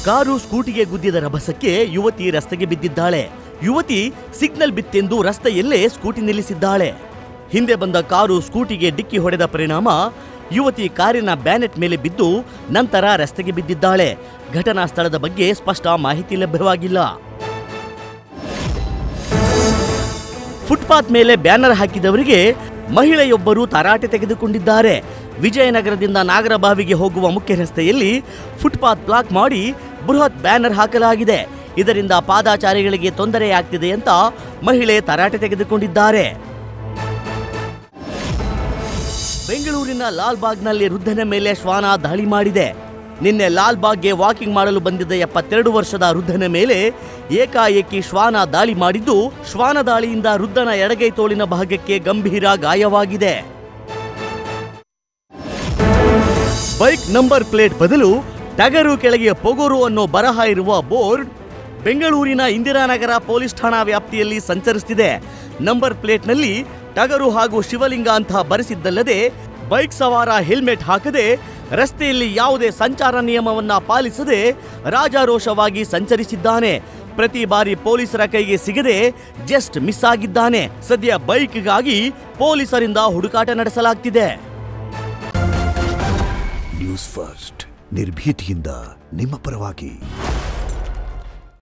Car ಸ್ಕೂಟಿಗೆ ಗುದ್ದಿದ ರಭಸಕ್ಕೆ ಯುವತಿ ರಸ್ತೆಗೆ ಬಿದ್ದಿದ್ದಾಳೆ. ಯುವತಿ ಸಿಗ್ನಲ್ ಬಿತ್ತೆಂದು ರಸ್ತೆಯಲ್ಲೇ ಸ್ಕೂಟಿ ನಿಲ್ಲಿಸಿದ್ದಾಳೆ. ಹಿಂದೆ ಬಂದ ಕಾರು ಸ್ಕೂಟಿಗೆ ಡಿಕ್ಕಿ ಹೊಡೆದ ಪರಿಣಾಮ ಯುವತಿ ಕಾರಿನ ಬ್ಯಾನೆಟ್ ಮೇಲೆ ಬಿದ್ದು ನಂತರ ರಸ್ತೆಗೆ ಬಿದ್ದಿದ್ದಾಳೆ. ಘಟನಾ ಸ್ಥಳದ ಬಗ್ಗೆ ಸ್ಪಷ್ಟ ಮಾಹಿತಿ ಲಭ್ಯವಾಗಿಲ್ಲ. ಫುಟ್ಪಾತ್ ಮೇಲೆ ಬ್ಯಾನರ್ ಹಾಕಿದವರಿಗೆ ಮಹಿಳೆಯೊಬ್ಬರು ತರಾಟೆ ತೆಗೆದುಕೊಂಡಿದ್ದಾರೆ. ವಿಜಯನಗರದಿಂದ ನಾಗರಬಾವಿಗೆ ಹೋಗುವ ಮುಖ್ಯ ರಸ್ತೆಯಲ್ಲಿ ಫುಟ್ಪಾತ್ ಬ್ಲಾಕ್ ಮಾಡಿ ಬೃಹತ್ ಬ್ಯಾನರ್ ಹಾಕಲಾಗಿದೆ. ಇದರಿಂದ ಪಾದಾಚಾರಿಗಳಿಗೆ ತೊಂದರೆಯಾಗ್ತಿದೆ ಅಂತ ಮಹಿಳೆ ತರಾಟೆ ತೆಗೆದುಕೊಂಡಿದ್ದಾರೆ. ಬೆಂಗಳೂರಿನ ಲಾಲ್ಬಾಗ್ನಲ್ಲಿ ವೃದ್ಧನ ಮೇಲೆ ಶ್ವಾನ ದಾಳಿ ಮಾಡಿದೆ. ನಿನ್ನೆ ಲಾಲ್ಬಾಗ್ಗೆ ವಾಕಿಂಗ್ ಮಾಡಲು ಬಂದಿದ್ದ 72 ವರ್ಷದ ವೃದ್ಧನ ಮೇಲೆ ಏಕಾಏಕಿ ಶ್ವಾನ ದಾಳಿ ಮಾಡಿದ್ದು, ಶ್ವಾನ ದಾಳಿಯಿಂದ ವೃದ್ಧನ ಎಡಗೈ ತೋಳಿನ ಭಾಗಕ್ಕೆ ಗಂಭೀರ ಗಾಯವಾಗಿದೆ. ಬೈಕ್ ನಂಬರ್ ಪ್ಲೇಟ್ ಬದಲು ಟಗರು ಕೆಳಗೆ ಪೊಗರು ಅನ್ನೋ ಬರಹ ಇರುವ ಬೋರ್ಡ್ ಬೆಂಗಳೂರಿನ ಇಂದಿರಾನಗರ ಪೊಲೀಸ್ ಠಾಣಾ ವ್ಯಾಪ್ತಿಯಲ್ಲಿ ಸಂಚರಿಸುತ್ತಿದೆ. ನಂಬರ್ ಪ್ಲೇಟ್ನಲ್ಲಿ ಟಗರು ಹಾಗೂ ಶಿವಲಿಂಗ ಅಂತ ಬರೆಸಿದ್ದಲ್ಲದೆ ಬೈಕ್ ಸವಾರ ಹೆಲ್ಮೆಟ್ ಹಾಕದೆ ರಸ್ತೆಯಲ್ಲಿ ಯಾವುದೇ ಸಂಚಾರ ನಿಯಮವನ್ನ ಪಾಲಿಸದೆ ರಾಜಾರೋಷವಾಗಿ ಸಂಚರಿಸಿದ್ದಾನೆ. ಪ್ರತಿ ಬಾರಿ ಪೊಲೀಸರ ಕೈಗೆ ಸಿಗದೆ ಜಸ್ಟ್ ಮಿಸ್ ಆಗಿದ್ದಾನೆ. ಸದ್ಯ ಬೈಕ್ಗಾಗಿ ಪೊಲೀಸರಿಂದ ಹುಡುಕಾಟ ನಡೆಸಲಾಗ್ತಿದೆ. ನ್ಯೂಸ್ ಫಸ್ಟ್ ನಿರ್ಭೀತಿಯಿಂದ ನಿಮ್ಮ ಪರವಾಗಿ.